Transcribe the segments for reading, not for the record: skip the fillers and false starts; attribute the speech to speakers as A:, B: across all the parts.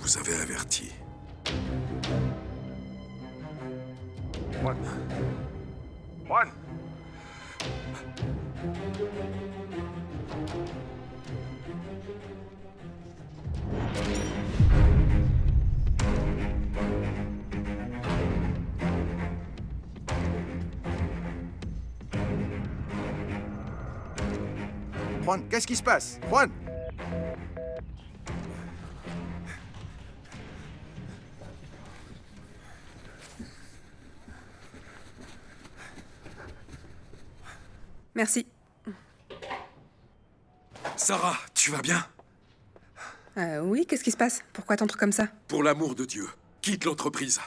A: vous avez averti.
B: Juan. Juan.
C: Juan, qu'est-ce qui se passe? Juan!
D: Merci.
A: Sarah, tu vas bien?
D: Oui, qu'est-ce qui se passe? Pourquoi t'entres comme ça?
A: Pour l'amour de Dieu, quitte l'entreprise.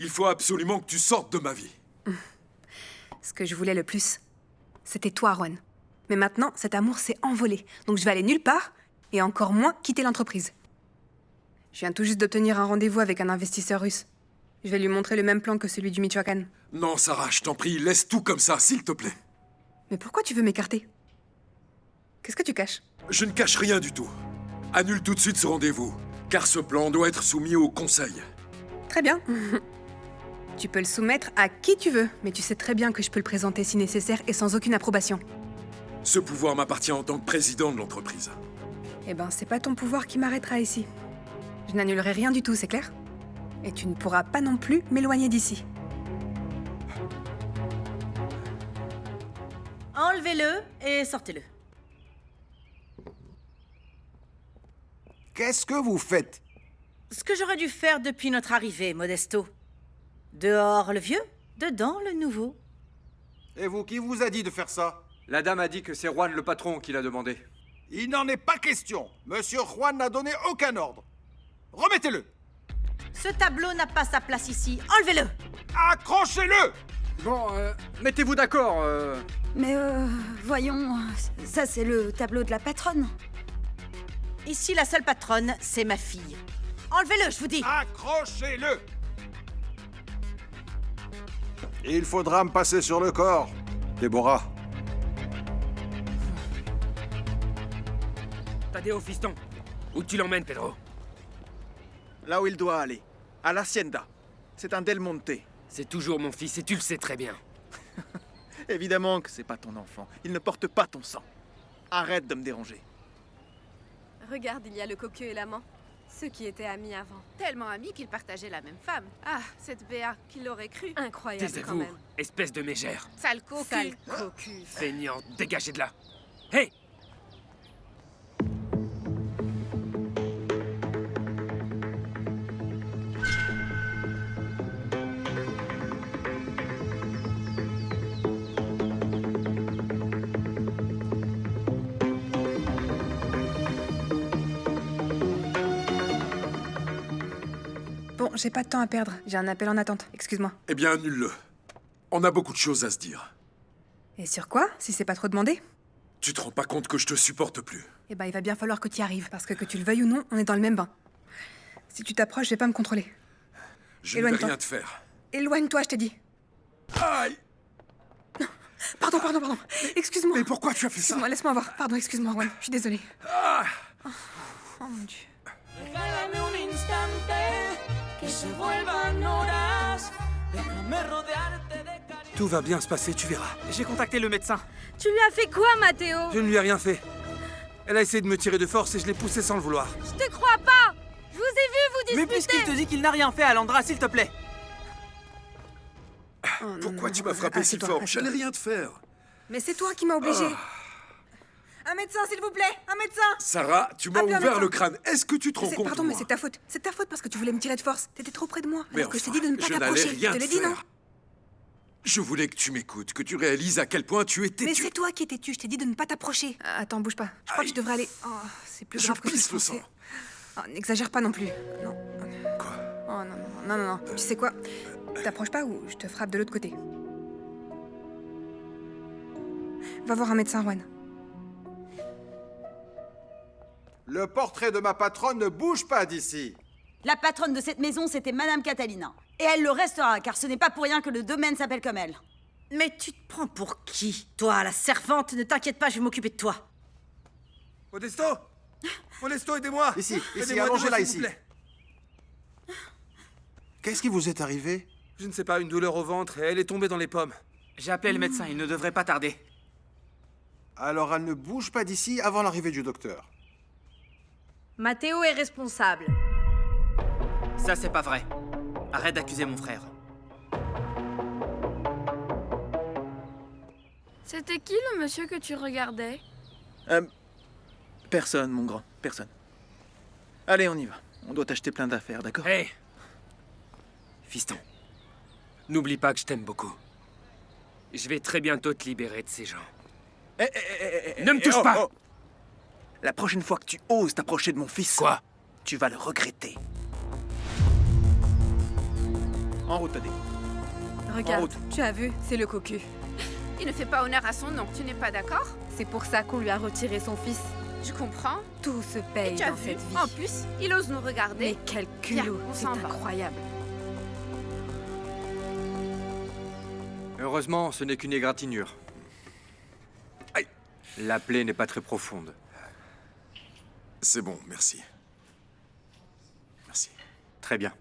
A: Il faut absolument que tu sortes de ma vie.
D: Ce que je voulais le plus, c'était toi, Juan. Mais maintenant, cet amour s'est envolé. Donc je vais aller nulle part, et encore moins quitter l'entreprise. Je viens tout juste d'obtenir un rendez-vous avec un investisseur russe. Je vais lui montrer le même plan que celui du Michoacán.
A: Non, Sarah, je t'en prie, laisse tout comme ça, s'il te plaît.
D: Mais pourquoi tu veux m'écarter? Qu'est-ce que tu caches?
A: Je ne cache rien du tout. Annule tout de suite ce rendez-vous, car ce plan doit être soumis au conseil.
D: Très bien. Tu peux le soumettre à qui tu veux, mais tu sais très bien que je peux le présenter si nécessaire et sans aucune approbation.
A: Ce pouvoir m'appartient en tant que président de l'entreprise.
D: Eh ben, c'est pas ton pouvoir qui m'arrêtera ici. Je n'annulerai rien du tout, c'est clair? Et tu ne pourras pas non plus m'éloigner d'ici.
E: Enlevez-le et sortez-le.
C: Qu'est-ce que vous faites?
E: Ce que j'aurais dû faire depuis notre arrivée, Modesto. Dehors le vieux, dedans le nouveau.
C: Et vous, qui vous a dit de faire ça?
F: La dame a dit que c'est Juan le patron qui l'a demandé.
C: Il n'en est pas question. Monsieur Juan n'a donné aucun ordre. Remettez-le!
E: Ce tableau n'a pas sa place ici. Enlevez-le!
C: Accrochez-le!
F: Bon, mettez-vous d'accord,
G: Mais voyons, ça c'est le tableau de la patronne.
E: Ici, la seule patronne, c'est ma fille. Enlevez-le, je vous dis!
C: Accrochez-le! Il faudra me passer sur le corps, Déborah.
H: Tadeo, fiston. Où tu l'emmènes, Pedro?
I: Là où il doit aller, à l'Hacienda. C'est un Del Monte.
H: C'est toujours mon fils et tu le sais très bien.
I: Évidemment que c'est pas ton enfant. Il ne porte pas ton sang. Arrête de me déranger.
J: Regarde, il y a le coqueux et l'amant. Ceux qui étaient amis avant. Tellement amis qu'ils partageaient la même femme. Ah, cette Béa, qui l'aurait cru. Incroyable quand
H: Taisez-vous,
J: même.
H: espèce de mégère.
J: Sale cocu.
E: Sale cocu.
H: Feignant, dégagez de là. Hé!
D: Bon, j'ai pas de temps à perdre. J'ai un appel en attente. Excuse-moi.
A: Eh bien, annule-le. On a beaucoup de choses à se dire.
D: Et sur quoi, si c'est pas trop demandé?
A: Tu te rends pas compte que je te supporte plus?
D: Eh ben, il va bien falloir que tu y arrives. Parce que tu le veuilles ou non, on est dans le même bain. Si tu t'approches, je vais pas me contrôler.
A: Je ne vais
D: Éloigne-toi.
A: rien te faire.
D: Éloigne-toi, je t'ai dit.
A: Aïe!
D: Pardon. Excuse-moi.
A: Mais pourquoi tu as fait ça?
D: Excuse-moi, laisse-moi voir. Pardon, excuse-moi, Juan. Je suis désolée.
A: Ah!
D: Oh mon Dieu.
K: Tout va bien se passer, tu verras. J'ai contacté le médecin.
J: Tu lui as fait quoi, Matteo?
K: Je ne lui ai rien fait. Elle a essayé de me tirer de force et je l'ai poussée sans le vouloir.
J: Je te crois pas! Je vous ai vu vous
K: Mais
J: disputer!
K: puisqu'il te dit qu'il n'a rien fait, Alandra, s'il te plaît.
D: Oh, non,
A: Pourquoi
D: non,
A: tu m'as frappé si
D: assieds-toi,
A: fort?
D: assieds-toi.
A: J'allais rien te faire.
D: Mais c'est toi qui m'as obligé. Un médecin, s'il vous plaît! Un médecin!
A: Sarah, tu m'as
D: Appelez un
A: ouvert
D: médecin.
A: le crâne. Est-ce que tu te rends compte?
D: Pardon,
A: de
D: mais
A: moi?
D: c'est ta faute. C'est ta faute parce que tu voulais me tirer de force. T'étais trop près de moi.
A: Mais
D: Alors que je t'ai
A: enfin,
D: dit de ne pas
A: je n'allais
D: t'approcher.
A: rien
D: Je te l'ai
A: te
D: dit, non?
A: faire. Je voulais que tu m'écoutes, que tu réalises à quel point tu es
D: Mais
A: têtu.
D: c'est toi qui étais têtu. Je t'ai dit de ne pas t'approcher. Attends, bouge pas. Je crois que tu devrais aller. Oh, c'est plus
A: Je
D: grave que
A: pisse le
D: pensais.
A: sang.
D: Oh, n'exagère pas non plus. Non.
A: Quoi?
D: Oh non. Tu sais quoi? T'approches pas ou je te frappe de l'autre côté. Va voir un médecin, Juan.
C: Le portrait de ma patronne ne bouge pas d'ici.
G: La patronne de cette maison, c'était Madame Catalina. Et elle le restera, car ce n'est pas pour rien que le domaine s'appelle comme elle.
E: Mais tu te prends pour qui? Toi, la servante, ne t'inquiète pas, je vais m'occuper de toi.
K: Modesto, aidez-moi.
C: Ici,
K: Aidez-moi,
C: allongez-la
K: s'il
C: ici.
K: vous plaît.
C: Qu'est-ce qui vous est arrivé?
K: Je ne sais pas, une douleur au ventre et elle est tombée dans les pommes.
L: J'ai appelé le médecin, il ne devrait pas tarder.
C: Alors elle ne bouge pas d'ici avant l'arrivée du docteur.
M: Mathéo est responsable.
L: Ça, c'est pas vrai. Arrête d'accuser mon frère.
J: C'était qui le monsieur que tu regardais?
I: Personne, mon grand, personne. Allez, on y va. On doit t'acheter plein d'affaires, d'accord?
H: Hé Fiston, n'oublie pas que je t'aime beaucoup. Je vais très bientôt te libérer de ces gens. Ne me touche pas!
I: La prochaine fois que tu oses t'approcher de mon fils...
H: Quoi?
I: Tu vas le regretter. En route, Tadé.
D: Regarde, tu as vu, c'est le cocu.
J: Il ne fait pas honneur à son nom, tu n'es pas d'accord?
M: C'est pour ça qu'on lui a retiré son fils.
J: Je comprends.
D: Tout se paye
J: Et tu as
D: dans
J: vu,
D: cette vie.
J: en plus, il ose nous regarder.
D: Mais quel
J: Viens,
D: culot,
J: on
D: c'est
J: s'en va.
D: incroyable.
F: Heureusement, ce n'est qu'une égratignure. Aïe. La plaie n'est pas très profonde.
A: C'est bon, merci. Merci.
F: Très bien.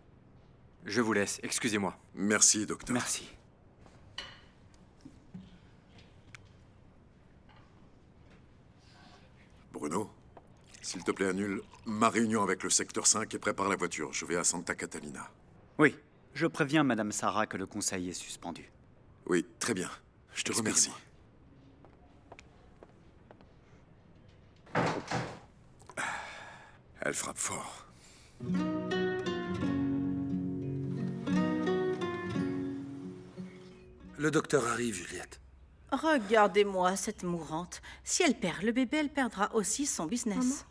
F: Je vous laisse, excusez-moi.
A: Merci, docteur.
F: Merci.
A: Bruno, s'il te plaît, annule ma réunion avec le secteur 5 et prépare la voiture. Je vais à Santa Catalina.
N: Oui, je préviens Madame Sarah que le conseil est suspendu.
A: Oui, très bien. Je te remercie. Elle frappe fort.
K: Le docteur arrive, Juliette.
E: Regardez-moi cette mourante. Si elle perd le bébé, elle perdra aussi son business.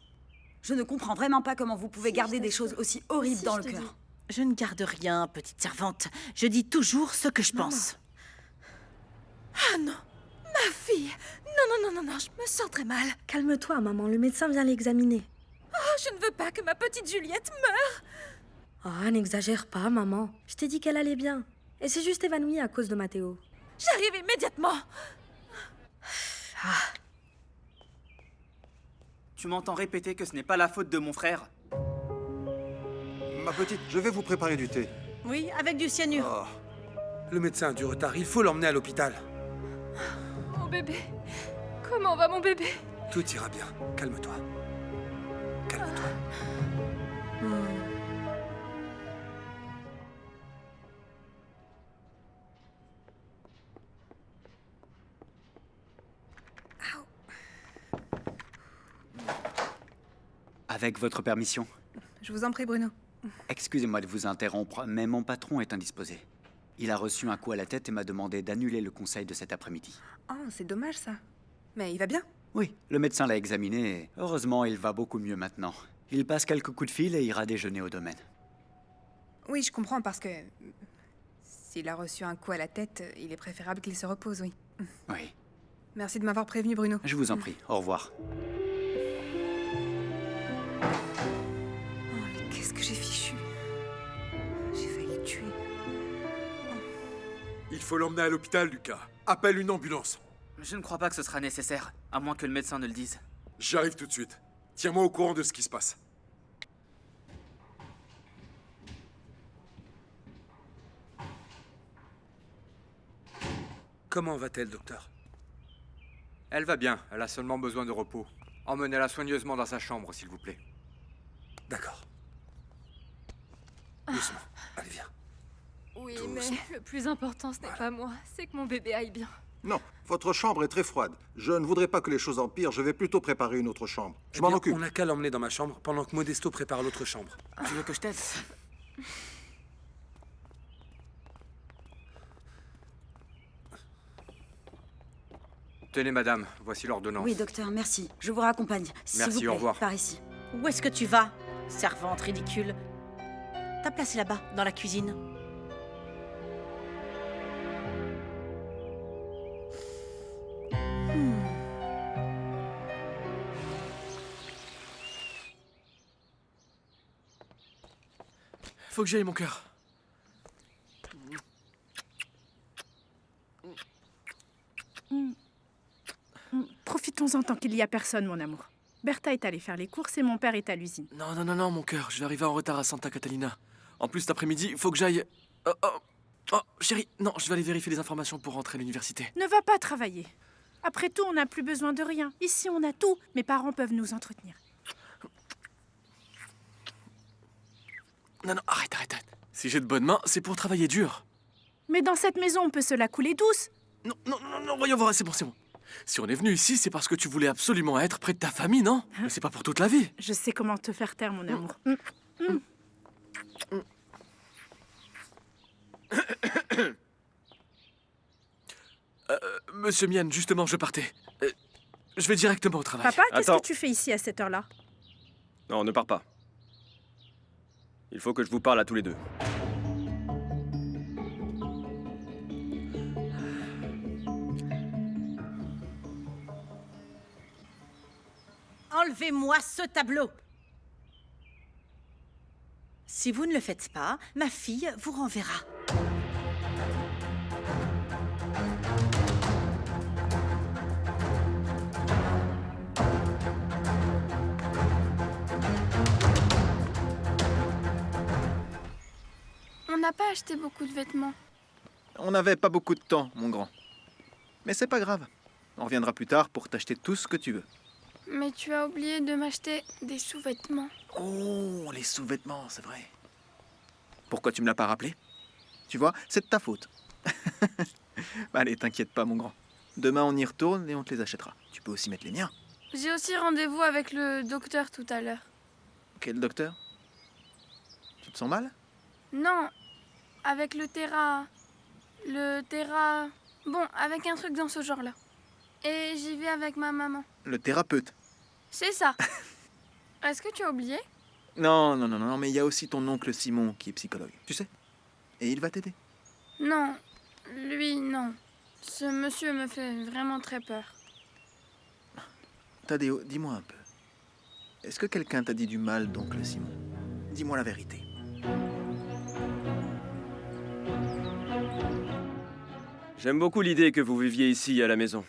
G: Je ne comprends vraiment pas comment vous pouvez garder des choses aussi horribles dans le cœur.
E: Je ne garde rien, petite servante. Je dis toujours ce que je pense.
M: Ah non, ma fille. Non, je me sens très mal. Calme-toi, maman, le médecin vient l'examiner. Oh, je ne veux pas que ma petite Juliette meure. Oh, n'exagère pas, maman. Je t'ai dit qu'elle allait bien. Elle s'est juste évanouie à cause de Mathéo. J'arrive immédiatement.
L: Tu m'entends répéter que ce n'est pas la faute de mon frère?
C: Ma petite, je vais vous préparer du thé.
E: Oui, avec du cyanure.
C: Oh.
K: Le médecin a du retard, il faut l'emmener à l'hôpital.
J: Mon bébé. Comment va mon bébé?
K: Tout ira bien, calme-toi. Calme-toi.
N: Avec votre permission.
D: Je vous en prie, Bruno.
N: Excusez-moi de vous interrompre, mais mon patron est indisposé. Il a reçu un coup à la tête et m'a demandé d'annuler le conseil de cet après-midi.
D: Oh, c'est dommage ça. Mais il va bien?
N: Oui, le médecin l'a examiné et heureusement, il va beaucoup mieux maintenant. Il passe quelques coups de fil et ira déjeuner au domaine.
D: Oui, je comprends parce que s'il a reçu un coup à la tête, il est préférable qu'il se repose, oui.
N: Oui.
D: Merci de m'avoir prévenu, Bruno.
N: Je vous en prie. Au revoir.
D: Oh, mais qu'est-ce que j'ai fichu? J'ai failli le tuer.
A: Il faut l'emmener à l'hôpital, Lucas. Appelle une ambulance.
L: Je ne crois pas que ce sera nécessaire, à moins que le médecin ne le dise.
A: J'arrive tout de suite. Tiens-moi au courant de ce qui se passe.
K: Comment va-t-elle, docteur?
F: Elle va bien, elle a seulement besoin de repos. Emmenez-la soigneusement dans sa chambre, s'il vous plaît.
K: D'accord. Doucement. Allez, viens.
J: Oui, mais le plus important, ce n'est pas moi, c'est que mon bébé aille bien.
C: Non, votre chambre est très froide. Je ne voudrais pas que les choses empirent, je vais plutôt préparer une autre chambre. Je m'en occupe.
K: On n'a qu'à l'emmener dans ma chambre pendant que Modesto prépare l'autre chambre.
L: Tu veux que je t'aide?
F: Tenez, madame, voici l'ordonnance.
G: Oui, docteur, merci. Je vous raccompagne. S'il
F: Merci,
G: vous plaît,
F: au revoir.
G: par ici.
E: Où est-ce que tu vas, servante ridicule? Ta place est là-bas, dans la cuisine.
L: Faut que j'aille, mon cœur.
O: Profitons-en tant qu'il y a personne, mon amour. Bertha est allée faire les courses et mon père est à l'usine.
L: Non, mon cœur, je vais arriver en retard à Santa Catalina.
P: En plus, cet après-midi, faut que j'aille... Oh, chérie, non, je vais aller vérifier les informations pour rentrer à l'université.
O: Ne va pas travailler. Après tout, on n'a plus besoin de rien. Ici, on a tout. Mes parents peuvent nous entretenir.
P: Non, arrête. Si j'ai de bonnes mains, c'est pour travailler dur.
O: Mais dans cette maison, on peut se la couler douce.
P: Non, voyons voir, c'est bon. Si on est venu ici, c'est parce que tu voulais absolument être près de ta famille, non? Mais c'est pas pour toute la vie.
O: Je sais comment te faire taire, mon amour.
P: Monsieur Mian, justement, je partais. Je vais directement au travail.
O: Papa, qu'est-ce que tu fais ici à cette heure-là?
Q: Non, ne pars pas. Il faut que je vous parle à tous les deux.
E: Enlevez-moi ce tableau. Si vous ne le faites pas, ma fille vous renverra.
J: On n'a pas acheté beaucoup de vêtements.
I: On n'avait pas beaucoup de temps, mon grand. Mais c'est pas grave. On reviendra plus tard pour t'acheter tout ce que tu veux.
J: Mais tu as oublié de m'acheter des sous-vêtements.
I: Oh, les sous-vêtements, c'est vrai. Pourquoi tu me l'as pas rappelé? Tu vois, c'est de ta faute. Allez, t'inquiète pas, mon grand. Demain, on y retourne et on te les achètera. Tu peux aussi mettre les miens.
J: J'ai aussi rendez-vous avec le docteur tout à l'heure.
I: Quel docteur? Tu te sens mal?
J: Non, avec le Terra... Bon, avec un truc dans ce genre-là. Et j'y vais avec ma maman.
I: Le thérapeute?
J: C'est ça. Est-ce que tu as oublié?
I: Non, mais il y a aussi ton oncle Simon qui est psychologue, tu sais? Et il va t'aider.
J: Non, lui, non. Ce monsieur me fait vraiment très peur.
I: Tadeo, dis-moi un peu. Est-ce que quelqu'un t'a dit du mal d'oncle Simon? Dis-moi la vérité.
Q: J'aime beaucoup l'idée que vous viviez ici, à la maison.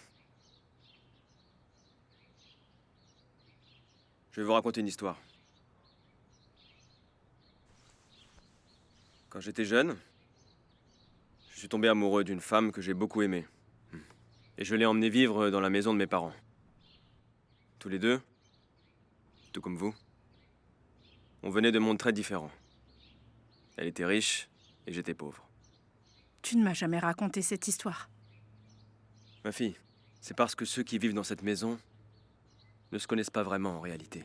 Q: Je vais vous raconter une histoire. Quand j'étais jeune, je suis tombé amoureux d'une femme que j'ai beaucoup aimée. Et je l'ai emmenée vivre dans la maison de mes parents. Tous les deux, tout comme vous, on venait de mondes très différents. Elle était riche et j'étais pauvre.
O: Tu ne m'as jamais raconté cette histoire.
Q: Ma fille, c'est parce que ceux qui vivent dans cette maison ne se connaissent pas vraiment en réalité.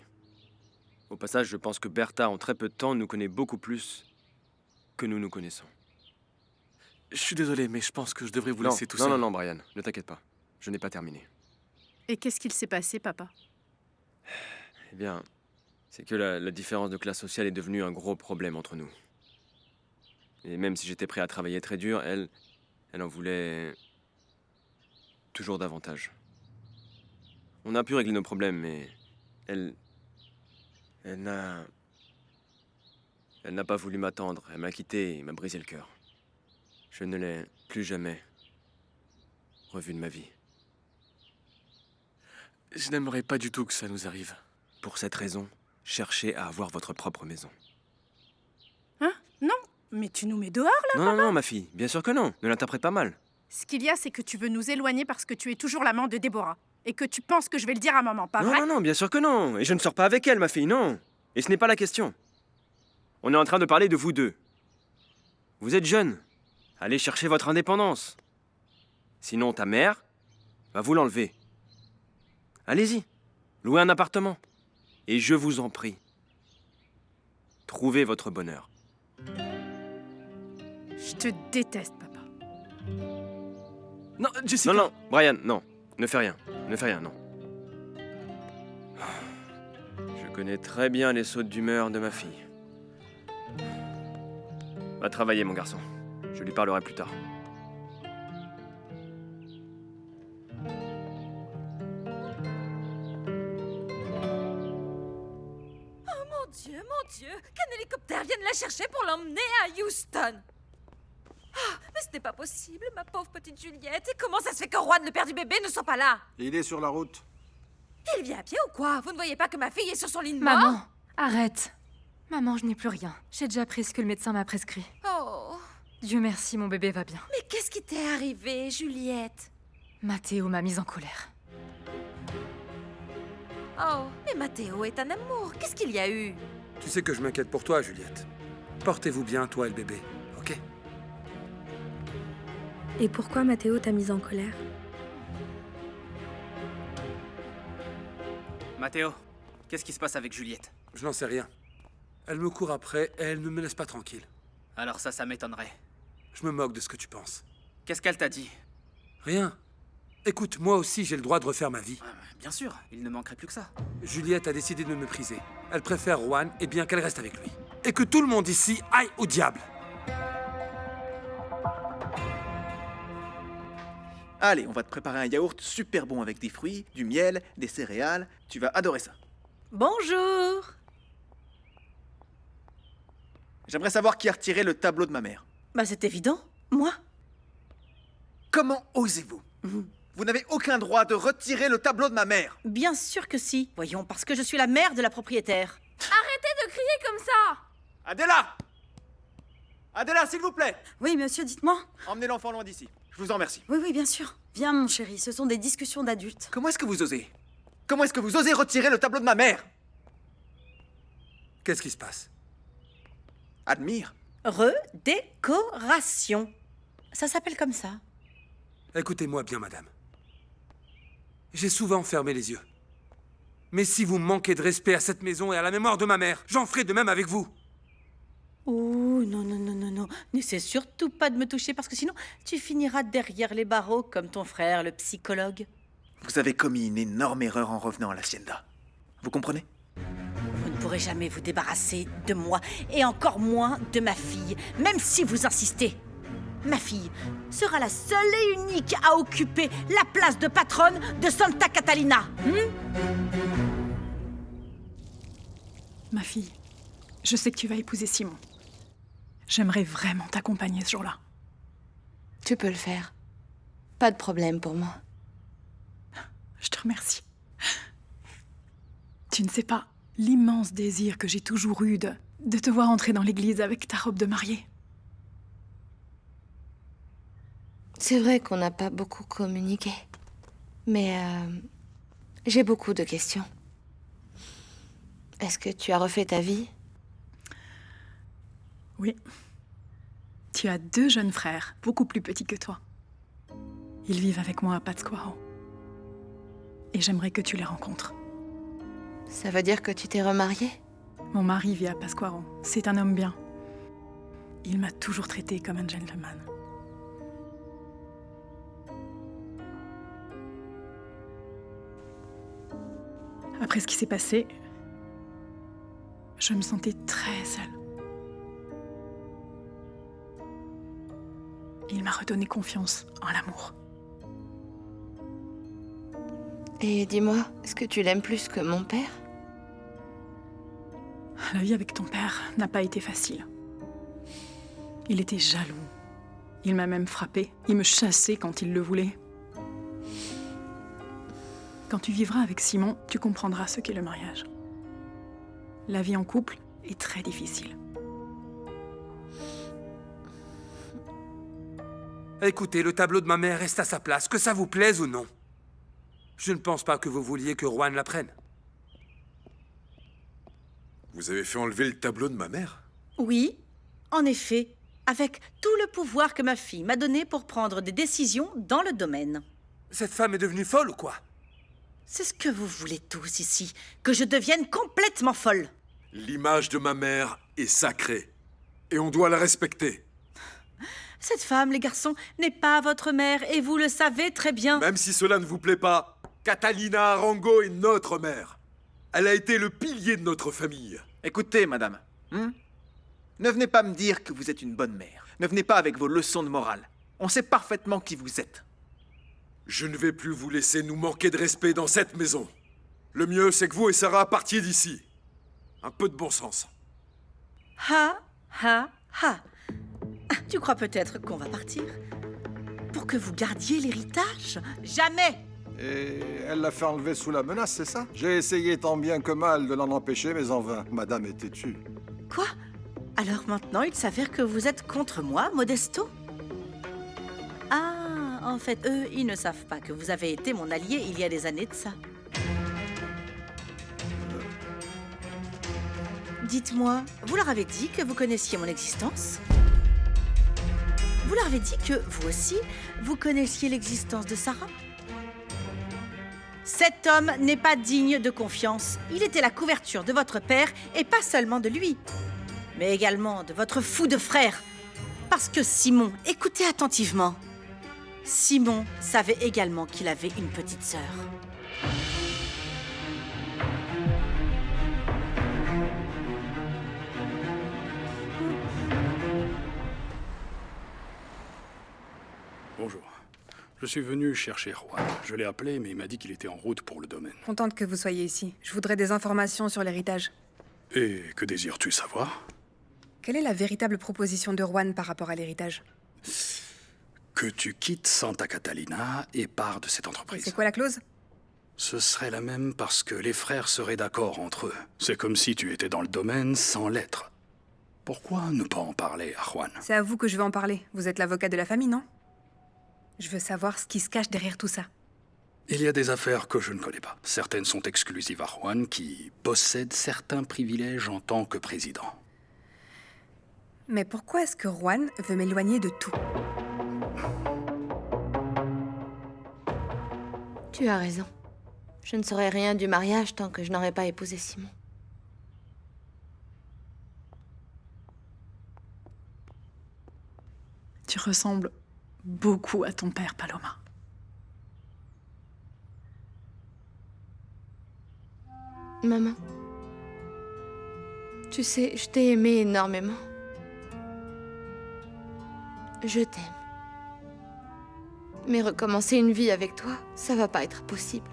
Q: Au passage, je pense que Bertha, en très peu de temps, nous connaît beaucoup plus que nous nous connaissons.
P: Je suis désolé, mais je pense que je devrais vous laisser tout seul.
Q: Non, Brian, ne t'inquiète pas. Je n'ai pas terminé.
O: Et qu'est-ce qu'il s'est passé, papa?
Q: Eh bien, c'est que la différence de classe sociale est devenue un gros problème entre nous. Et même si j'étais prêt à travailler très dur, elle en voulait toujours davantage. On a pu régler nos problèmes, mais elle n'a pas voulu m'attendre. Elle m'a quitté et m'a brisé le cœur. Je ne l'ai plus jamais revue de ma vie.
P: Je n'aimerais pas du tout que ça nous arrive.
Q: Pour cette raison, cherchez à avoir votre propre maison.
O: Hein? Non? Mais tu nous mets dehors, là, papa?
Q: Non, ma fille. Bien sûr que non. Ne l'interprète pas mal.
O: Ce qu'il y a, c'est que tu veux nous éloigner parce que tu es toujours l'amant de Déborah. Et que tu penses que je vais le dire à maman, pas vrai?
Q: Non, bien sûr que non. Et je ne sors pas avec elle, ma fille, non. Et ce n'est pas la question. On est en train de parler de vous deux. Vous êtes jeunes. Allez chercher votre indépendance. Sinon, ta mère va vous l'enlever. Allez-y. Louez un appartement. Et je vous en prie, trouvez votre bonheur.
O: Je te déteste, papa.
P: Non, Jessica.
Q: Non, Brian, non. Ne fais rien, non. Je connais très bien les sautes d'humeur de ma fille. Va travailler, mon garçon. Je lui parlerai plus tard.
M: Mon Dieu, qu'un hélicoptère vienne la chercher pour l'emmener à Houston. Mais ce n'est pas possible, ma pauvre petite Juliette. Et comment ça se fait que Juan, le père du bébé, ne soit pas là?
C: Il est sur la route.
M: Il vient à pied ou quoi? Vous ne voyez pas que ma fille est sur son lit de mort?
D: Maman, arrête.
R: Maman, je n'ai plus rien. J'ai déjà pris ce que le médecin m'a prescrit.
M: Oh.
R: Dieu merci, mon bébé va bien.
M: Mais qu'est-ce qui t'est arrivé, Juliette?
R: Mathéo m'a mise en colère.
M: Oh, mais Mathéo est un amour. Qu'est-ce qu'il y a eu?
K: Tu sais que je m'inquiète pour toi, Juliette. Portez-vous bien, toi et le bébé, ok?
S: Et pourquoi Mathéo t'a mise en colère?
L: Mathéo, qu'est-ce qui se passe avec Juliette?
K: Je n'en sais rien. Elle me court après et elle ne me laisse pas tranquille.
L: Alors ça m'étonnerait.
K: Je me moque de ce que tu penses.
L: Qu'est-ce qu'elle t'a dit?
K: Rien. Écoute, moi aussi j'ai le droit de refaire ma vie.
L: Bien sûr, il ne manquerait plus que ça.
K: Juliette a décidé de me mépriser. Elle préfère Juan et bien qu'elle reste avec lui. Et que tout le monde ici aille au diable.
I: Allez, on va te préparer un yaourt super bon avec des fruits, du miel, des céréales. Tu vas adorer ça.
E: Bonjour.
I: J'aimerais savoir qui a retiré le tableau de ma mère.
E: Bah c'est évident, moi.
I: Comment osez-vous? Vous n'avez aucun droit de retirer le tableau de ma mère.
E: Bien sûr que si. Voyons, parce que je suis la mère de la propriétaire.
J: Arrêtez de crier comme ça!
I: Adela! Adela, s'il vous plaît!
G: Oui, monsieur, dites-moi.
I: Emmenez l'enfant loin d'ici. Je vous en remercie.
G: Oui, oui, bien sûr. Viens, mon chéri, ce sont des discussions d'adultes.
I: Comment est-ce que vous osez? Comment est-ce que vous osez retirer le tableau de ma mère?
K: Qu'est-ce qui se passe?
I: Admire.
E: Redécoration. Ça s'appelle comme ça.
K: Écoutez-moi bien, madame. J'ai souvent fermé les yeux. Mais si vous manquez de respect à cette maison et à la mémoire de ma mère, j'en ferai de même avec vous.
E: Oh, non, non, non, non, non. N'essaie surtout pas de me toucher parce que sinon, tu finiras derrière les barreaux comme ton frère, le psychologue.
I: Vous avez commis une énorme erreur en revenant à l'hacienda. Vous comprenez?
E: Vous ne pourrez jamais vous débarrasser de moi et encore moins de ma fille, même si vous insistez. Ma fille sera la seule et unique à occuper la place de patronne de Santa Catalina.
T: Ma fille, je sais que tu vas épouser Simon. J'aimerais vraiment t'accompagner ce jour-là.
J: Tu peux le faire. Pas de problème pour moi.
T: Je te remercie. Tu ne sais pas l'immense désir que j'ai toujours eu de te voir entrer dans l'église avec ta robe de mariée.
J: C'est vrai qu'on n'a pas beaucoup communiqué. Mais j'ai beaucoup de questions. Est-ce que tu as refait ta vie?
T: Oui. Tu as 2 jeunes frères, beaucoup plus petits que toi. Ils vivent avec moi à Pátzcuaro. Et j'aimerais que tu les rencontres.
J: Ça veut dire que tu t'es remariée?
T: Mon mari vit à Pátzcuaro. C'est un homme bien. Il m'a toujours traité comme un gentleman. Après ce qui s'est passé, je me sentais très seule. Il m'a redonné confiance en l'amour.
J: Et dis-moi, est-ce que tu l'aimes plus que mon père?
T: La vie avec ton père n'a pas été facile. Il était jaloux. Il m'a même frappée. Il me chassait quand il le voulait. Quand tu vivras avec Simon, tu comprendras ce qu'est le mariage. La vie en couple est très difficile.
K: Écoutez, le tableau de ma mère reste à sa place, que ça vous plaise ou non. Je ne pense pas que vous vouliez que Juan la prenne.
A: Vous avez fait enlever le tableau de ma mère?
E: Oui, en effet, avec tout le pouvoir que ma fille m'a donné pour prendre des décisions dans le domaine.
K: Cette femme est devenue folle ou quoi?
E: C'est ce que vous voulez tous ici, que je devienne complètement folle.
A: L'image de ma mère est sacrée. Et on doit la respecter.
E: Cette femme, les garçons, n'est pas votre mère et vous le savez très bien.
A: Même si cela ne vous plaît pas, Catalina Arango est notre mère. Elle a été le pilier de notre famille.
I: Écoutez, madame. Ne venez pas me dire que vous êtes une bonne mère. Ne venez pas avec vos leçons de morale. On sait parfaitement qui vous êtes.
A: Je ne vais plus vous laisser nous manquer de respect dans cette maison. Le mieux, c'est que vous et Sarah partiez d'ici. Un peu de bon sens.
E: Ha, ha, ha. Tu crois peut-être qu'on va partir? Pour que vous gardiez l'héritage? Jamais!
C: Et elle l'a fait enlever sous la menace, c'est ça? J'ai essayé tant bien que mal de l'en empêcher, mais en vain. Madame est têtue.
E: Quoi? Alors maintenant, il s'avère que vous êtes contre moi, Modesto? Ah, en fait, eux, ils ne savent pas que vous avez été mon allié il y a des années de ça. Dites-moi, vous leur avez dit que vous connaissiez mon existence? Vous leur avez dit que, vous aussi, vous connaissiez l'existence de Sarah? Cet homme n'est pas digne de confiance. Il était la couverture de votre père, et pas seulement de lui, mais également de votre fou de frère. Parce que Simon, écoutez attentivement, Simon savait également qu'il avait une petite sœur.
B: Bonjour. Je suis venu chercher Juan. Je l'ai appelé, mais il m'a dit qu'il était en route pour le domaine.
D: Contente que vous soyez ici. Je voudrais des informations sur l'héritage.
B: Et que désires-tu savoir?
D: Quelle est la véritable proposition de Juan par rapport à l'héritage?
B: Que tu quittes Santa Catalina et pars de cette entreprise.
D: C'est quoi la clause?
B: Ce serait la même parce que les frères seraient d'accord entre eux. C'est comme si tu étais dans le domaine sans l'être. Pourquoi ne pas en parler à Juan?
D: C'est à vous que je vais en parler. Vous êtes l'avocat de la famille, non? Je veux savoir ce qui se cache derrière tout ça.
B: Il y a des affaires que je ne connais pas. Certaines sont exclusives à Juan, qui possède certains privilèges en tant que président.
D: Mais pourquoi est-ce que Juan veut m'éloigner de tout?
U: Tu as raison. Je ne saurais rien du mariage tant que je n'aurais pas épousé Simon.
T: Tu ressembles beaucoup à ton père, Paloma.
U: Maman, tu sais, je t'ai aimé énormément. Je t'aime. Mais recommencer une vie avec toi, ça va pas être possible.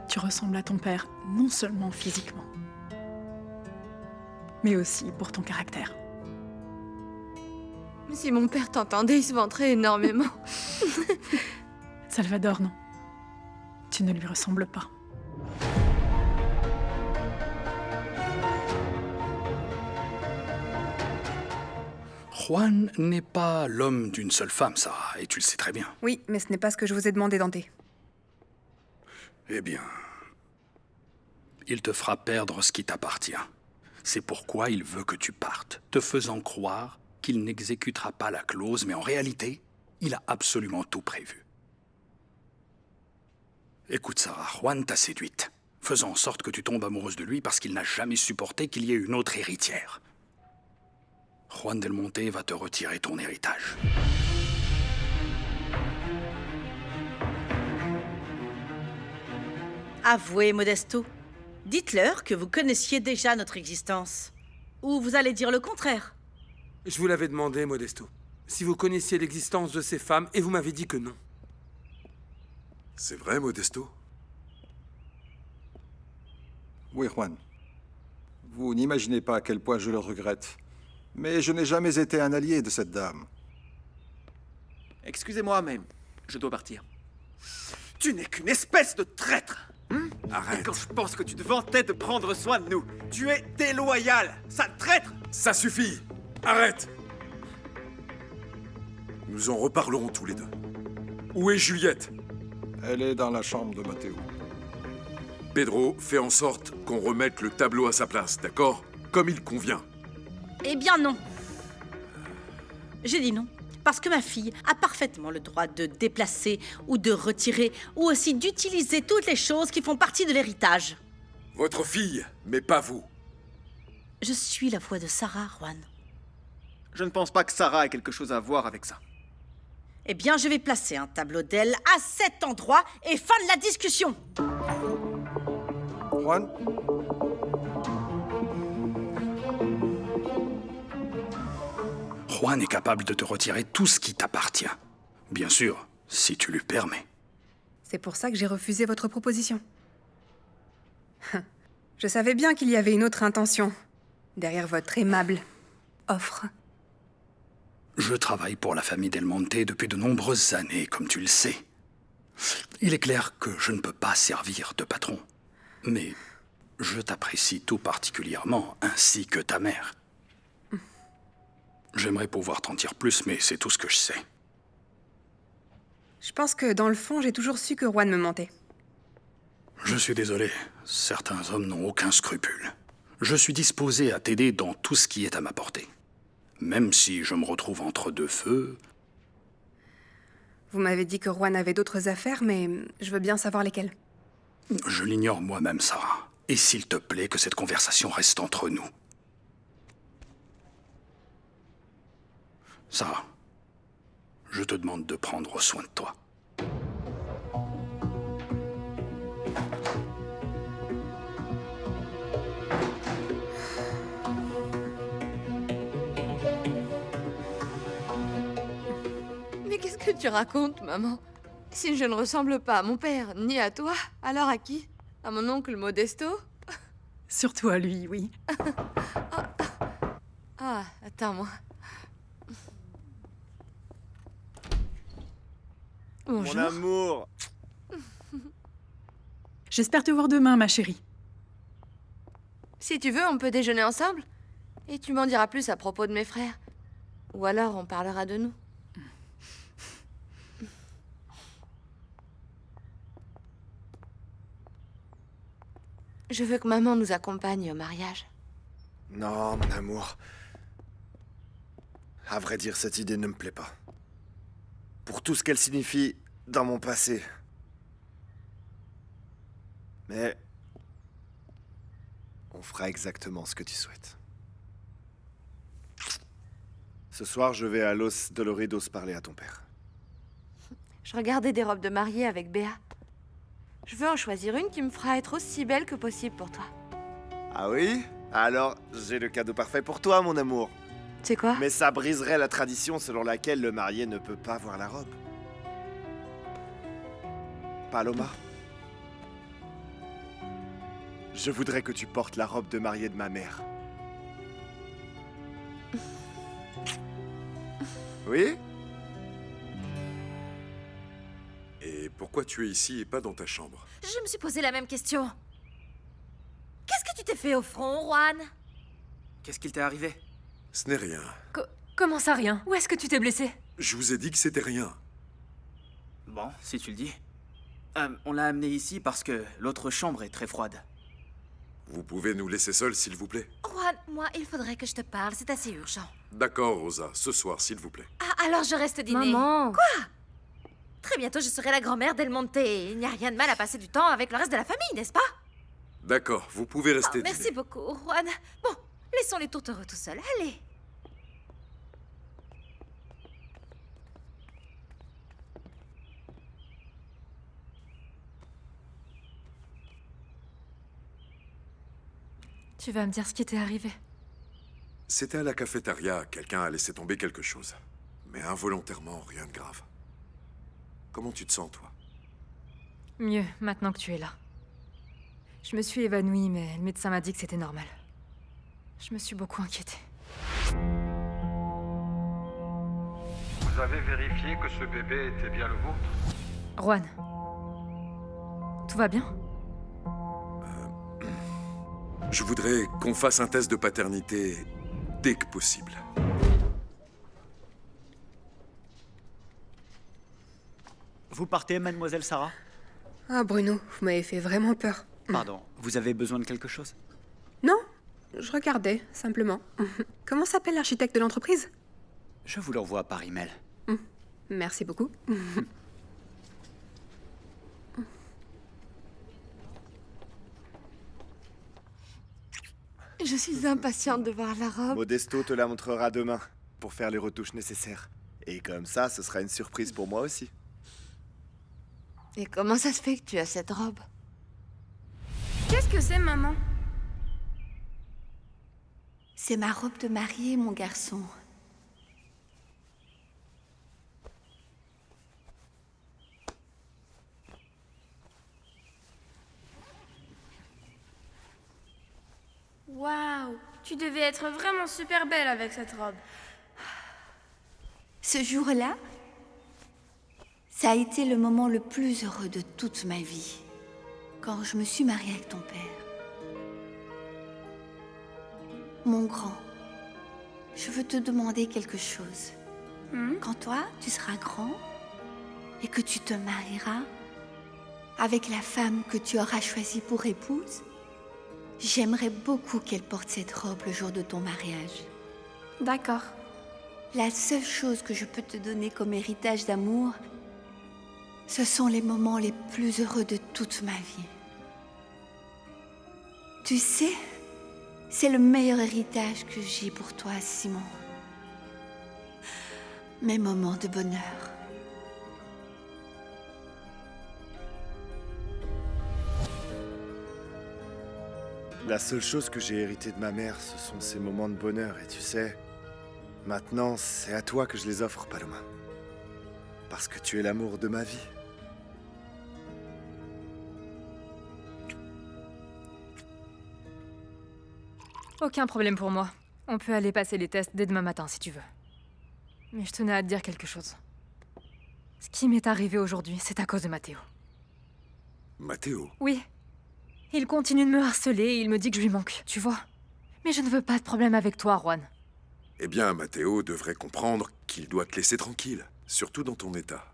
T: Tu ressembles à ton père non seulement physiquement, mais aussi pour ton caractère.
U: Si mon père t'entendait, il se vanterait énormément.
T: Salvador, non. Tu ne lui ressembles pas.
B: Juan n'est pas l'homme d'une seule femme, Sarah, et tu le sais très bien.
D: Oui, mais ce n'est pas ce que je vous ai demandé, Dante.
B: Eh bien, il te fera perdre ce qui t'appartient. C'est pourquoi il veut que tu partes, te faisant croire qu'il n'exécutera pas la clause, mais en réalité, il a absolument tout prévu. Écoute, Sarah, Juan t'a séduite, faisant en sorte que tu tombes amoureuse de lui parce qu'il n'a jamais supporté qu'il y ait une autre héritière. Juan Del Monte va te retirer ton héritage.
E: Avouez, Modesto. Dites-leur que vous connaissiez déjà notre existence. Ou vous allez dire le contraire.
K: Je vous l'avais demandé, Modesto. Si vous connaissiez l'existence de ces femmes, et vous m'avez dit que non.
A: C'est vrai, Modesto?
C: Oui, Juan. Vous n'imaginez pas à quel point je le regrette. Mais je n'ai jamais été un allié de cette dame.
I: Excusez-moi, mais je dois partir. Tu n'es qu'une espèce de traître.
A: Arrête.
I: Et quand je pense que tu te vantais de prendre soin de nous, tu es déloyal, sale traître.
A: Ça suffit. Arrête. Nous en reparlerons tous les deux. Où est Juliette?
C: Elle est dans la chambre de Matteo.
A: Pedro, fais en sorte qu'on remette le tableau à sa place, d'accord? Comme il convient.
E: Eh bien non. J'ai dit non. Parce que ma fille a parfaitement le droit de déplacer ou de retirer ou aussi d'utiliser toutes les choses qui font partie de l'héritage.
A: Votre fille, mais pas vous.
E: Je suis la voix de Sarah, Juan.
I: Je ne pense pas que Sarah ait quelque chose à voir avec ça.
E: Eh bien, je vais placer un tableau d'elle à cet endroit et fin de la discussion.
C: Juan?
B: Juan est capable de te retirer tout ce qui t'appartient. Bien sûr, si tu lui permets.
D: C'est pour ça que j'ai refusé votre proposition. Je savais bien qu'il y avait une autre intention derrière votre aimable offre.
B: Je travaille pour la famille Del Monte depuis de nombreuses années, comme tu le sais. Il est clair que je ne peux pas servir de patron. Mais Je t'apprécie tout particulièrement, ainsi que ta mère. J'aimerais pouvoir t'en dire plus, mais c'est tout ce que je sais.
D: Je pense que dans le fond, j'ai toujours su que Juan me mentait.
B: Je suis désolé, certains hommes n'ont aucun scrupule. Je suis disposé à t'aider dans tout ce qui est à ma portée. Même si je me retrouve entre deux feux...
D: Vous m'avez dit que Juan avait d'autres affaires, mais je veux bien savoir lesquelles.
B: Je l'ignore moi-même, Sarah. Et s'il te plaît, que cette conversation reste entre nous. Sarah, je te demande de prendre soin de toi.
U: Mais qu'est-ce que tu racontes, maman? Si je ne ressemble pas à mon père, ni à toi, alors à qui? À mon oncle Modesto?
T: Surtout à lui, oui.
U: Ah, attends-moi. Bonjour.
H: Mon amour.
T: J'espère te voir demain, ma chérie.
U: Si tu veux, on peut déjeuner ensemble. Et tu m'en diras plus à propos de mes frères. Ou alors on parlera de nous. Je veux que maman nous accompagne au mariage.
H: Non, mon amour. À vrai dire, cette idée ne me plaît pas. Pour tout ce qu'elle signifie dans mon passé. Mais... on fera exactement ce que tu souhaites. Ce soir, je vais à Los Doloridos parler à ton père.
U: Je regardais des robes de mariée avec Béa. Je veux en choisir une qui me fera être aussi belle que possible pour toi.
H: Ah oui? Alors, j'ai le cadeau parfait pour toi, mon amour.
U: C'est quoi?
H: Mais ça briserait la tradition selon laquelle le marié ne peut pas voir la robe. Paloma, je voudrais que tu portes la robe de mariée de ma mère. Oui?
A: Et pourquoi tu es ici et pas dans ta chambre?
E: Je me suis posé la même question. Qu'est-ce que tu t'es fait au front, Juan?
L: Qu'est-ce qu'il t'est arrivé?
A: Ce n'est rien.
R: Comment ça, rien? Où est-ce que tu t'es blessé?
A: Je vous ai dit que c'était rien.
L: Bon, si tu le dis. On l'a amené ici parce que l'autre chambre est très froide.
A: Vous pouvez nous laisser seuls, s'il vous plaît?
E: Juan, moi, il faudrait que je te parle, c'est assez urgent.
A: D'accord, Rosa. Ce soir, s'il vous plaît.
E: Ah, alors je reste dîner.
U: Maman!
E: Quoi? Très bientôt, je serai la grand-mère d'El Monte. Il n'y a rien de mal à passer du temps avec le reste de la famille, n'est-ce pas?
A: D'accord, vous pouvez rester
E: Oh, merci
A: dîner.
E: beaucoup, Juan. Bon, laissons les tourtereaux tout seuls. Allez.
R: Tu vas me dire ce qui t'est arrivé.
A: C'était à la cafétéria. Quelqu'un a laissé tomber quelque chose. Mais involontairement, rien de grave. Comment tu te sens, toi?
R: Mieux, maintenant que tu es là. Je me suis évanouie, mais le médecin m'a dit que c'était normal. Je me suis beaucoup inquiétée.
K: Vous avez vérifié que ce bébé était bien le vôtre?
R: Juan. Tout va bien?
A: Je voudrais qu'on fasse un test de paternité dès que possible.
N: Vous partez, mademoiselle Sarah?
D: Ah, Bruno, vous m'avez fait vraiment peur.
N: Pardon, vous avez besoin de quelque chose?
D: Non, je regardais, simplement. Comment s'appelle l'architecte de l'entreprise?
N: Je vous l'envoie par email.
D: Merci beaucoup.
U: Je suis impatiente de voir la robe.
H: Modesto te la montrera demain pour faire les retouches nécessaires. Et comme ça, ce sera une surprise pour moi aussi.
U: Et comment ça se fait que tu as cette robe?
D: Qu'est-ce que c'est, maman?
U: C'est ma robe de mariée, mon garçon.
V: Waouh, tu devais être vraiment super belle avec cette robe.
U: Ce jour-là, ça a été le moment le plus heureux de toute ma vie. Quand je me suis mariée avec ton père.
F: Mon grand, je veux te demander quelque chose. Quand toi, tu seras grand et que tu te marieras avec la femme que tu auras choisie pour épouse, j'aimerais beaucoup qu'elle porte cette robe le jour de ton mariage.
V: D'accord.
F: La seule chose que je peux te donner comme héritage d'amour, ce sont les moments les plus heureux de toute ma vie. Tu sais, c'est le meilleur héritage que j'ai pour toi, Simon. Mes moments de bonheur.
H: La seule chose que j'ai hérité de ma mère, ce sont ces moments de bonheur. Et tu sais, maintenant, c'est à toi que je les offre, Paloma. Parce que tu es l'amour de ma vie.
R: Aucun problème pour moi. On peut aller passer les tests dès demain matin si tu veux. Mais je tenais à te dire quelque chose. Ce qui m'est arrivé aujourd'hui, c'est à cause de Matteo.
A: Matteo?
R: Oui. Il continue de me harceler et il me dit que je lui manque, tu vois. Mais je ne veux pas de problème avec toi, Juan.
A: Eh bien, Matteo devrait comprendre qu'il doit te laisser tranquille, surtout dans ton état.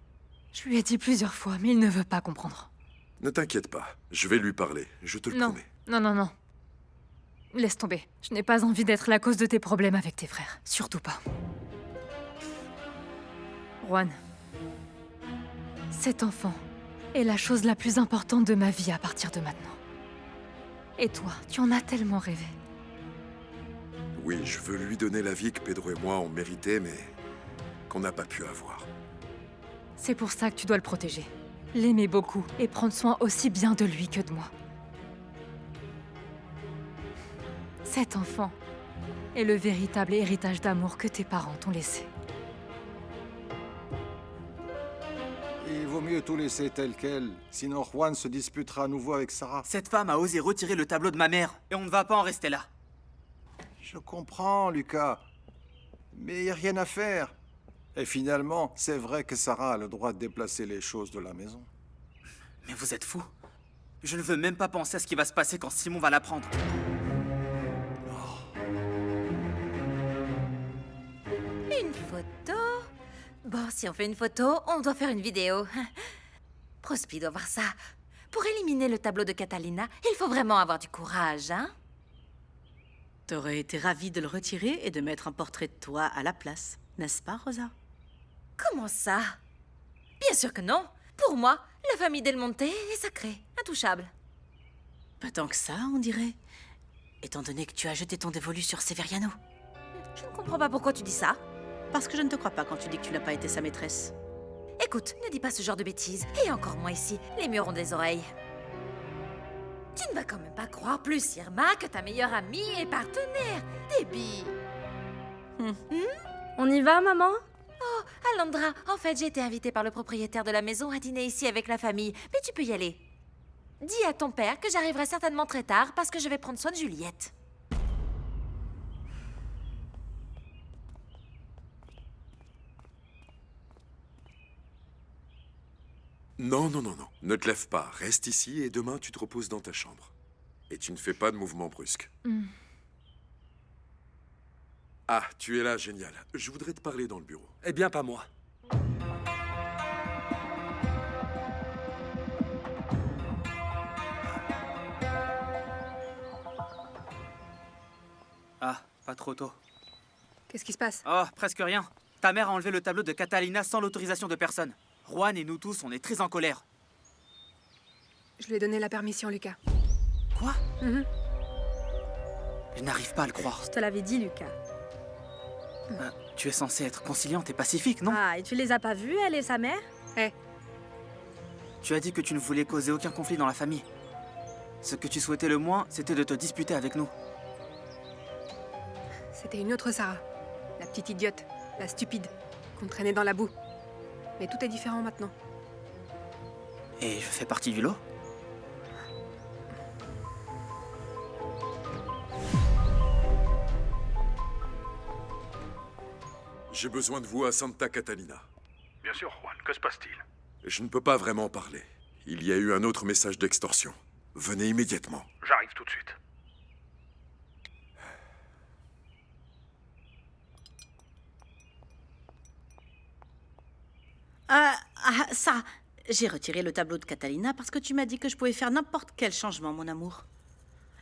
R: Je lui ai dit plusieurs fois, mais il ne veut pas comprendre.
A: Ne t'inquiète pas, je vais lui parler, je te le
R: Non,
A: promets.
R: non. Laisse tomber. Je n'ai pas envie d'être la cause de tes problèmes avec tes frères. Surtout pas. Juan, cet enfant est la chose la plus importante de ma vie à partir de maintenant. Et toi, tu en as tellement rêvé.
A: Oui, je veux lui donner la vie que Pedro et moi on mérité, mais qu'on n'a pas pu avoir.
R: C'est pour ça que tu dois le protéger. L'aimer beaucoup et prendre soin aussi bien de lui que de moi. Cet enfant est le véritable héritage d'amour que tes parents t'ont laissé.
C: Il vaut mieux tout laisser tel quel, sinon Juan se disputera à nouveau avec Sarah.
L: Cette femme a osé retirer le tableau de ma mère, et on ne va pas en rester là.
C: Je comprends, Lucas. Mais il n'y a rien à faire. Et finalement, c'est vrai que Sarah a le droit de déplacer les choses de la maison.
L: Mais vous êtes fous. Je ne veux même pas penser à ce qui va se passer quand Simon va l'apprendre.
E: Une photo? Bon, si on fait une photo, on doit faire une vidéo. Prospi doit voir ça. Pour éliminer le tableau de Catalina, il faut vraiment avoir du courage, hein?
G: T'aurais été ravie de le retirer et de mettre un portrait de toi à la place, n'est-ce pas, Rosa?
E: Comment ça? Bien sûr que non. Pour moi, la famille Del Monte est sacrée, intouchable.
G: Pas tant que ça, on dirait. Étant donné que tu as jeté ton dévolu sur Severiano.
E: Je ne comprends pas pourquoi tu dis ça.
G: Parce que je ne te crois pas quand tu dis que tu n'as pas été sa maîtresse.
E: Écoute, ne dis pas ce genre de bêtises. Et encore moins ici, les murs ont des oreilles. Tu ne vas quand même pas croire plus, Irma, que ta meilleure amie et partenaire, Debbie.
M: On y va, maman?
E: Oh, Alondra, en fait, j'ai été invitée par le propriétaire de la maison à dîner ici avec la famille. Mais tu peux y aller. Dis à ton père que j'arriverai certainement très tard parce que je vais prendre soin de Juliette.
A: Non. Ne te lève pas. Reste ici et demain, tu te reposes dans ta chambre. Et tu ne fais pas de mouvements brusques. Ah, tu es là, génial. Je voudrais te parler dans le bureau.
K: Eh bien, pas moi.
L: Ah, pas trop tôt.
D: Qu'est-ce qui se passe?
L: Oh, presque rien. Ta mère a enlevé le tableau de Catalina sans l'autorisation de personne. Juan et nous tous, on est très en colère.
D: Je lui ai donné la permission, Lucas.
L: Quoi? Je n'arrive pas à le croire.
M: Je te l'avais dit, Lucas.
L: Tu es censée être conciliante et pacifique, non?
M: Ah, et tu les as pas vus, elle et sa mère?
L: Tu as dit que tu ne voulais causer aucun conflit dans la famille. Ce que tu souhaitais le moins, c'était de te disputer avec nous.
D: C'était une autre Sarah. La petite idiote, la stupide, qu'on traînait dans la boue. Mais tout est différent maintenant.
L: Et je fais partie du lot?
A: J'ai besoin de vous à Santa Catalina.
B: Bien sûr, Juan. Que se passe-t-il?
A: Je ne peux pas vraiment parler. Il y a eu un autre message d'extorsion. Venez immédiatement.
B: J'arrive tout de suite.
G: Ça, j'ai retiré le tableau de Catalina parce que tu m'as dit que je pouvais faire n'importe quel changement, mon amour.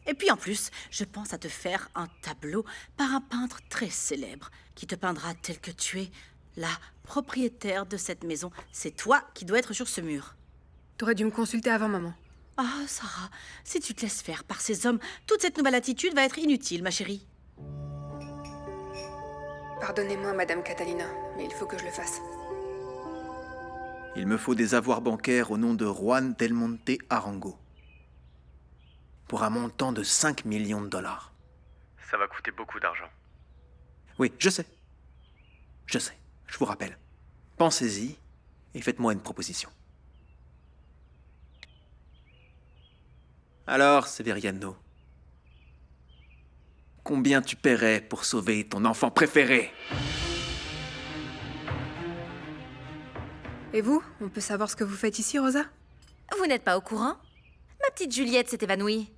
G: Et puis en plus, je pense à te faire un tableau par un peintre très célèbre qui te peindra tel que tu es, la propriétaire de cette maison. C'est toi qui dois être sur ce mur.
D: T'aurais dû me consulter avant, maman.
G: Ah, Sarah, si tu te laisses faire par ces hommes, toute cette nouvelle attitude va être inutile, ma chérie.
D: Pardonnez-moi, Madame Catalina, mais il faut que je le fasse.
I: Il me faut des avoirs bancaires au nom de Juan Del Monte Arango. Pour un montant de 5 millions de dollars.
Q: Ça va coûter beaucoup d'argent.
I: Oui, je sais. Je sais. Je vous rappelle. Pensez-y et faites-moi une proposition. Alors, Severiano, combien tu paierais pour sauver ton enfant préféré?
D: Et vous, on peut savoir ce que vous faites ici, Rosa?
O: Vous n'êtes pas au courant? Ma petite Juliette s'est évanouie.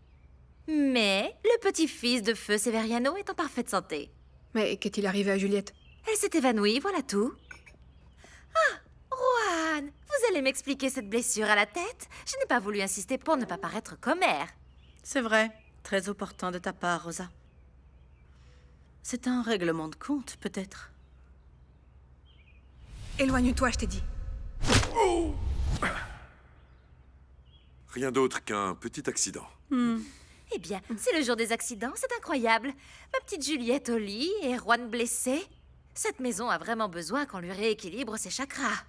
O: Mais le petit-fils de Feu Severiano est en parfaite santé.
D: Mais qu'est-il arrivé à Juliette?
O: Elle s'est évanouie, voilà tout. Ah, Juan, vous allez m'expliquer cette blessure à la tête? Je n'ai pas voulu insister pour ne pas paraître commère.
G: C'est vrai, très opportun de ta part, Rosa. C'est un règlement de compte, peut-être.
D: Éloigne-toi, je t'ai dit.
A: Rien d'autre qu'un petit accident.
O: Eh bien, c'est le jour des accidents, c'est incroyable. Ma petite Juliette au lit et Juan blessé. Cette maison a vraiment besoin qu'on lui rééquilibre ses chakras.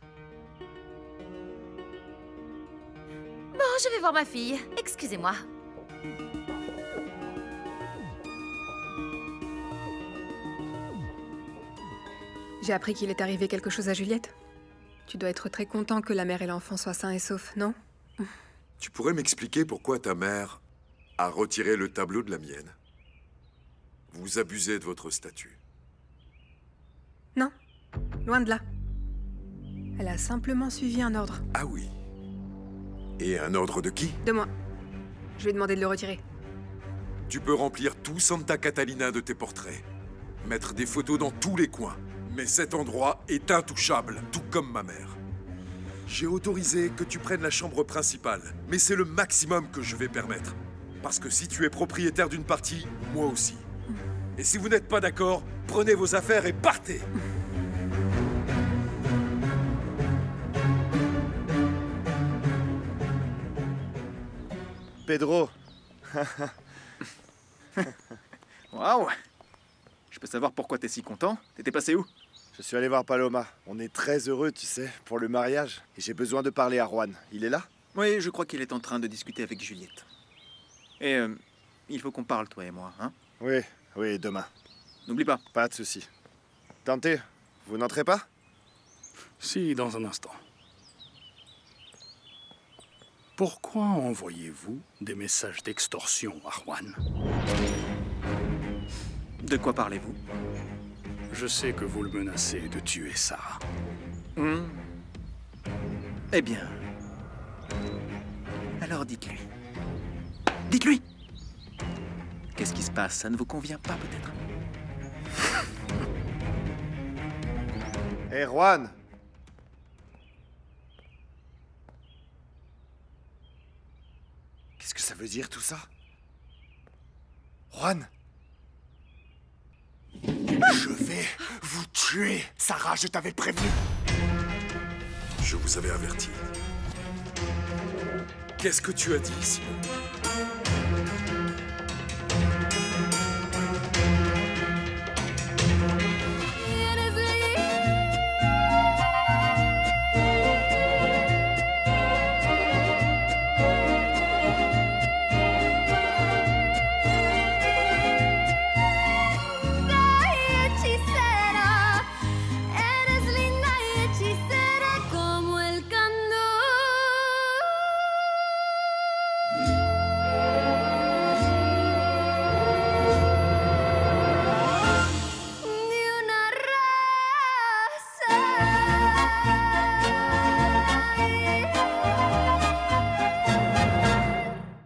O: Bon, je vais voir ma fille. Excusez-moi.
D: J'ai appris qu'il est arrivé quelque chose à Juliette. Tu dois être très content que la mère et l'enfant soient sains et saufs, non?
A: Tu pourrais m'expliquer pourquoi ta mère a retiré le tableau de la mienne? Vous abusez de votre statut.
D: Non, loin de là. Elle a simplement suivi un ordre.
A: Ah oui. Et un ordre de qui?
D: De moi. Je lui ai demandé de le retirer.
A: Tu peux remplir tout Santa Catalina de tes portraits. Mettre des photos dans tous les coins. Mais cet endroit est intouchable, tout comme ma mère. J'ai autorisé que tu prennes la chambre principale, mais c'est le maximum que je vais permettre. Parce que si tu es propriétaire d'une partie, moi aussi. Et si vous n'êtes pas d'accord, prenez vos affaires et partez.
H: Pedro.
I: Waouh! Je peux savoir pourquoi t'es si content? T'étais passé où?
H: Je suis allé voir Paloma. On est très heureux, tu sais, pour le mariage. Et j'ai besoin de parler à Juan. Il est là?
I: Oui, je crois qu'il est en train de discuter avec Juliette. Et il faut qu'on parle, toi et moi, hein?
H: Oui, demain.
I: N'oublie pas.
H: Pas de souci. Tante, vous n'entrez pas?
B: Si, dans un instant. Pourquoi envoyez-vous des messages d'extorsion à Juan?
I: De quoi parlez-vous?
B: Je sais que vous le menacez de tuer Sarah.
I: Eh bien... Alors dites-lui. Dites-lui! Qu'est-ce qui se passe? Ça ne vous convient pas, peut-être?
H: Hé, Juan! Qu'est-ce que ça veut dire, tout ça? Juan!
P: Je vais vous tuer. Sarah, je t'avais prévenu.
A: Je vous avais averti. Qu'est-ce que tu as dit, Simon?